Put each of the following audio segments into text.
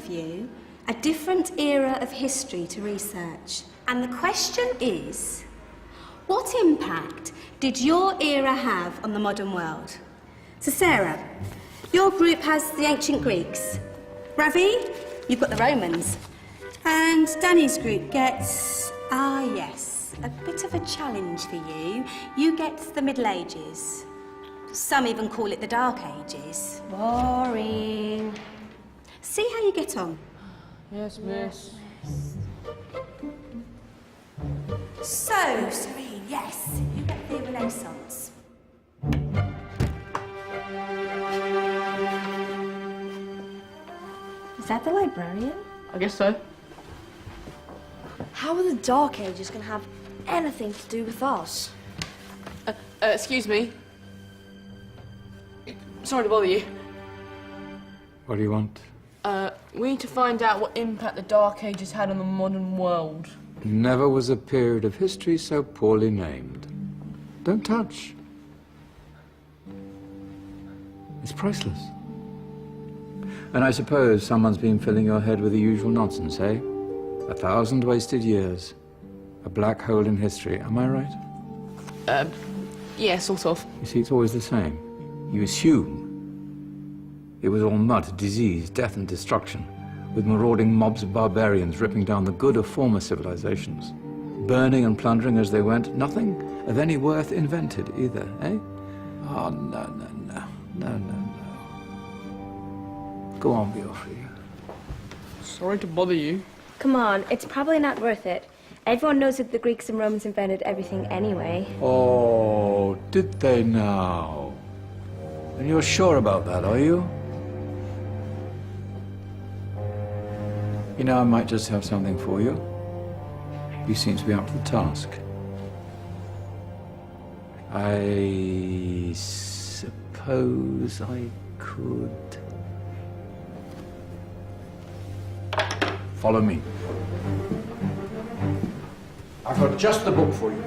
of you a different era of history to research. And the question is, what impact did your era have on the modern world? So Sarah, your group has the ancient Greeks. Ravi, you've got the Romans. And Danny's group gets, yes, a bit of a challenge for you. You get the Middle Ages. Some even call it the Dark Ages. Boring. See how you get on. Yes, miss. So, Serene, yes, you get the Renaissance. Is that the librarian? I guess so. How are the Dark Ages going to have anything to do with us? Excuse me. Sorry to bother you. What do you want? We need to find out what impact the Dark Ages had on the modern world. Never was a period of history so poorly named. Don't touch. It's priceless. And I suppose someone's been filling your head with the usual nonsense, eh? 1,000 wasted years. A black hole in history, am I right? Yeah, sort of. You see, it's always the same. You assume it was all mud, disease, death and destruction, with marauding mobs of barbarians ripping down the good of former civilizations, burning and plundering as they went. Nothing of any worth invented either, eh? Oh, no. Go on, Beorfrey. Sorry to bother you. Come on, it's probably not worth it. Everyone knows that the Greeks and Romans invented everything anyway. Oh, did they now? And you're sure about that, are you? You know, I might just have something for you. You seem to be up to the task. I suppose I could... Follow me. I've got just the book for you.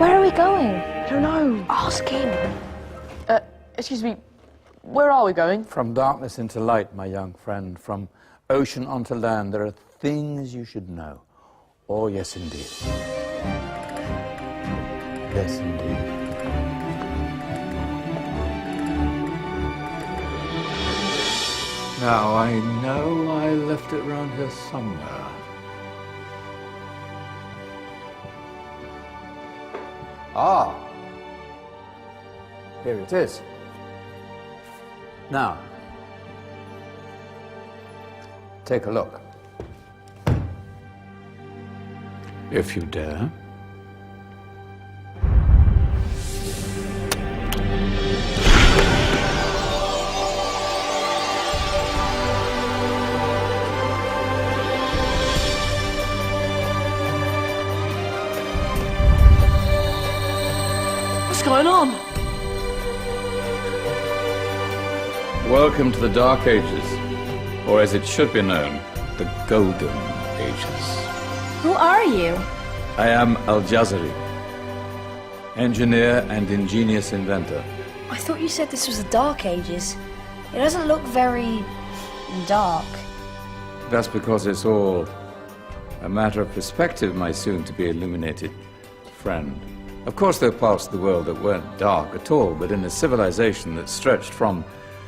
Where are we going? I don't know. Ask him. Excuse me. Where are we going? From darkness into light, my young friend. From ocean onto land. There are things you should know. Oh, yes, indeed. Yes, indeed. Now, I know I left it round here somewhere. Ah, here it is. Now, take a look. If you dare. What's going on? Welcome to the Dark Ages, or as it should be known, the Golden Ages. Who are you? I am Al-Jazari, engineer and ingenious inventor. I thought you said this was the Dark Ages. It doesn't look very... dark. That's because it's all a matter of perspective, my soon-to-be illuminated friend. Of course, there are parts of the world that weren't dark at all, but in a civilization that stretched from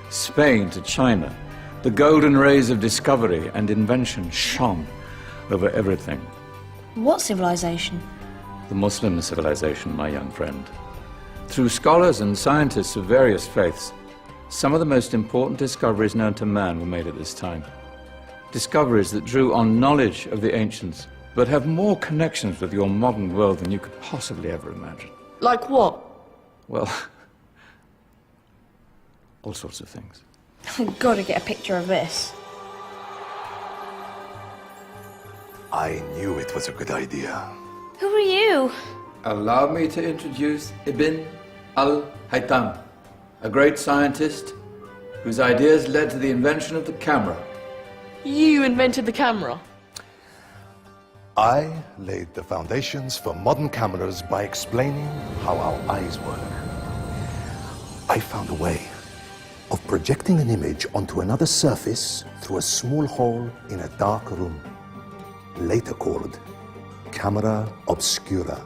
Spain to China, the golden rays of discovery and invention shone over everything. What civilization? The Muslim civilization, my young friend. Through scholars and scientists of various faiths, some of the most important discoveries known to man were made at this time. Discoveries that drew on knowledge of the ancients, but have more connections with your modern world than you could possibly ever imagine. Like what? Well, all sorts of things. I've got to get a picture of this. I knew it was a good idea. Who are you? Allow me to introduce Ibn al-Haytham, a great scientist whose ideas led to the invention of the camera. You invented the camera. I laid the foundations for modern cameras by explaining how our eyes work. I found a way of projecting an image onto another surface through a small hole in a dark room, later called camera obscura.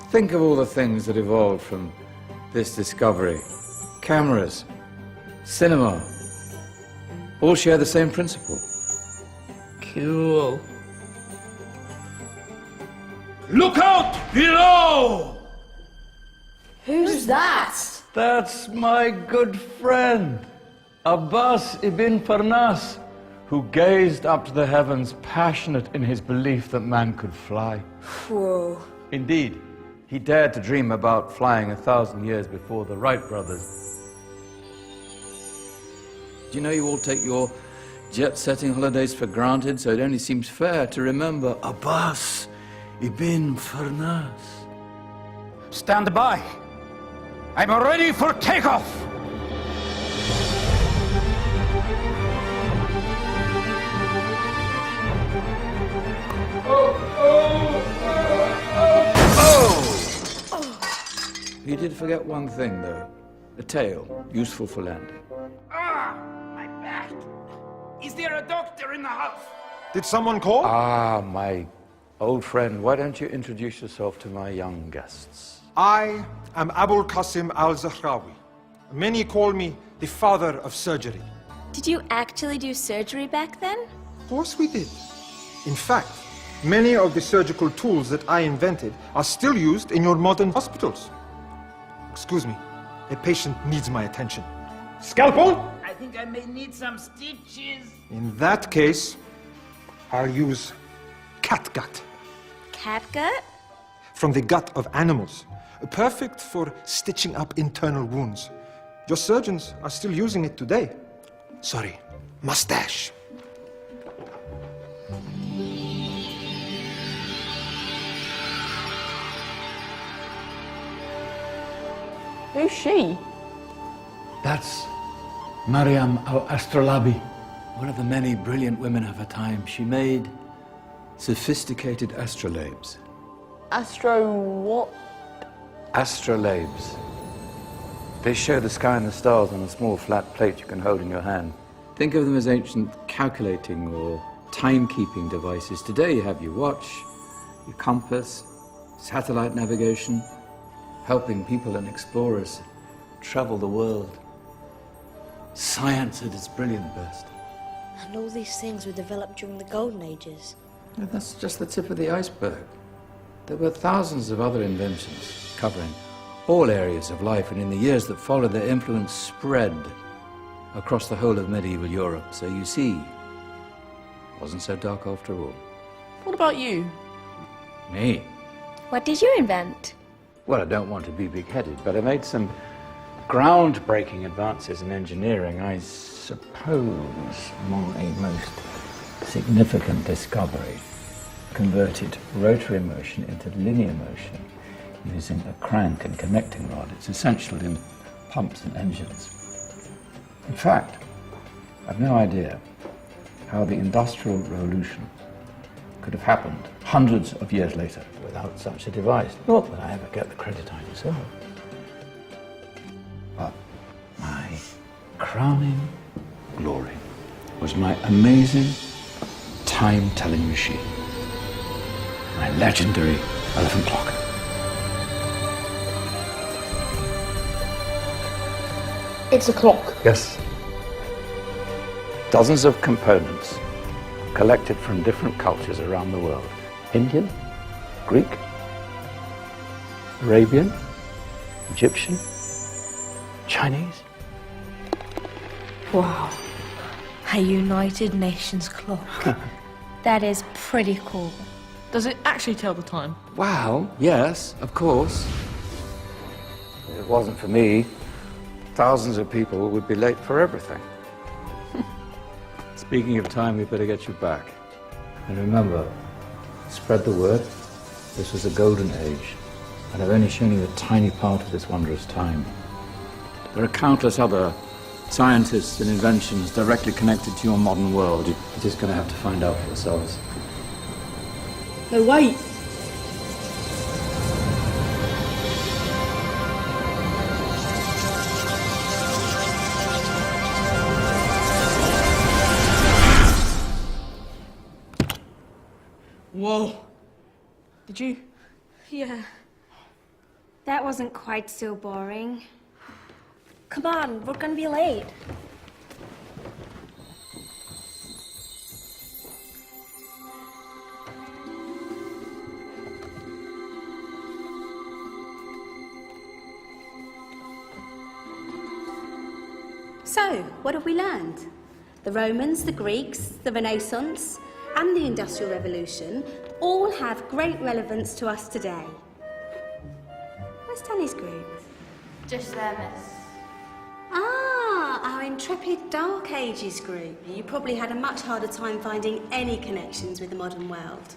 Think of all the things that evolved from this discovery. Cameras, cinema, all share the same principle. Cool. Look out below! Who's that? That's my good friend, Abbas ibn Farnas, who gazed up to the heavens, passionate in his belief that man could fly. Whoa. Indeed, he dared to dream about flying 1,000 years before the Wright brothers. Do you know you all take your jet-setting holidays for granted, so it only seems fair to remember Abbas ibn Farnas. Stand by. I'm ready for takeoff. You did forget one thing, though. A tail, useful for landing. Ah, my back. Is there a doctor in the house? Did someone call? Ah, my old friend, why don't you introduce yourself to my young guests? I am Abul Qasim al-Zahrawi. Many call me the father of surgery. Did you actually do surgery back then? Of course we did. In fact, many of the surgical tools that I invented are still used in your modern hospitals. Excuse me, a patient needs my attention. Scalpel? I think I may need some stitches. In that case, I'll use catgut. Catgut? From the gut of animals. Perfect for stitching up internal wounds. Your surgeons are still using it today. Sorry, mustache. Who's she? That's Maryam al-Astrolabi, one of the many brilliant women of her time. She made sophisticated astrolabes. Astro what? Astrolabes. They show the sky and the stars on a small flat plate you can hold in your hand. Think of them as ancient calculating or timekeeping devices. Today you have your watch, your compass, satellite navigation, helping people and explorers travel the world. Science at its brilliant best. And all these things were developed during the Golden Ages. And that's just the tip of the iceberg. There were thousands of other inventions covering all areas of life, and in the years that followed, their influence spread across the whole of medieval Europe. So you see, it wasn't so dark after all. What about you? Me? What did you invent? Well, I don't want to be big-headed, but I made some groundbreaking advances in engineering. I suppose my most significant discovery converted rotary motion into linear motion using a crank and connecting rod. It's essential in pumps and engines. In fact, I've no idea how the Industrial Revolution could have happened hundreds of years later without such a device. Not that I ever get the credit I deserve. But my crowning glory was my amazing time-telling machine. My legendary elephant clock. It's a clock. Yes. Dozens of components collected from different cultures around the world. Indian, Greek, Arabian, Egyptian, Chinese. Wow. A United Nations clock. That is pretty cool. Does it actually tell the time? Wow, yes, of course. If it wasn't for me, thousands of people would be late for everything. Speaking of time, we better get you back. And remember, Spread the word. This was a golden age, and I've only shown you a tiny part of this wondrous time. There are countless other scientists and inventions directly connected to your modern world. You're just going to have to find out for yourselves. No, wait. Whoa. Did you? Yeah. That wasn't quite so boring. Come on, we're gonna be late. So, what have we learned? The Romans, the Greeks, the Renaissance, and the Industrial Revolution all have great relevance to us today. Where's Danny's group? Just there, miss. Ah, our intrepid Dark Ages group. You probably had a much harder time finding any connections with the modern world.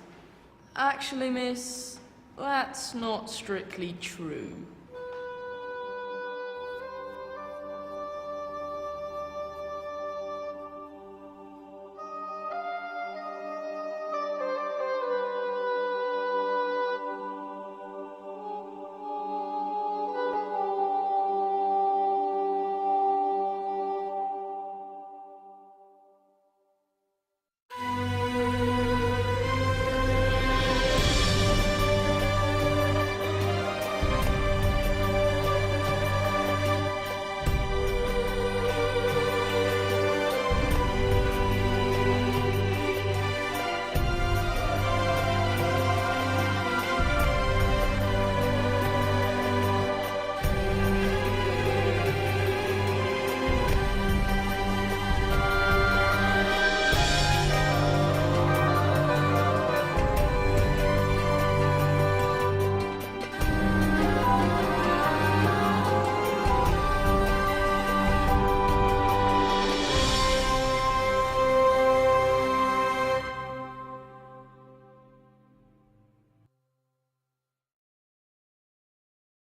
Actually, miss, that's not strictly true.